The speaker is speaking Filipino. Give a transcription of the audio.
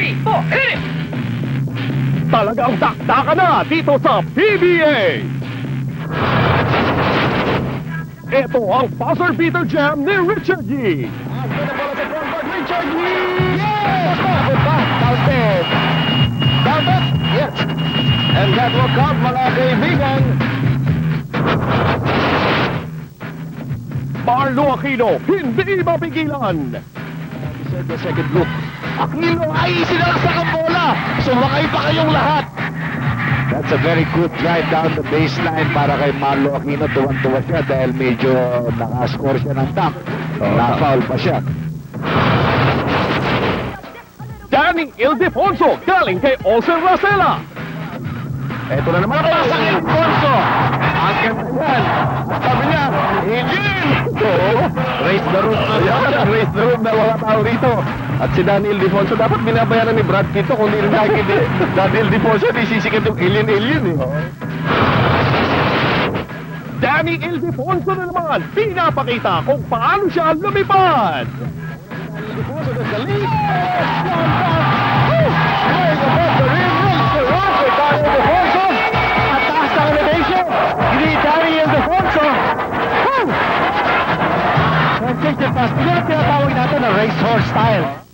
3, 4, hit it! Talagang dakdaka na dito sa PBA! Ito ang buzzer beater jam ni Richard Yee. Ang ganda bola sa frontboard, Richard Yee! Yes! Good pass, counted. Counted? Yes. And that will count, mga kaibigan. Marlo Aquino, hindi mapigilan. The second group. Aquino ay sinalsak ang bola. Sumakay pa kayong lahat. That's a very good drive down the baseline para kay Marlo Aquino. Tuwan-tuwa siya dahil medyo nakascore siya ng dunk. Na-foul pa siya. Danny Ildefonso galing kay Olsen Racela. Eto na naman ang pasang Ildefonso. Ang ganda yan. Sabi niya, Engine! Raise the roof na yan. Raise the roof na wala tao rito. At si Danny Ildefonso, dapat binabayaran ni Brad Pitt kung di rin nakikita Danny Ildefonso, di sisikat yung alien eh. Danny Ildefonso na naman, pinapakita kung paano siya lumipad. Ildefonso na galing. Going above the rim, runs the run for Danny Ildefonso. At taas na elevation, hindi Danny Ildefonso. Transition pass, pinatawag natin na racehorse style.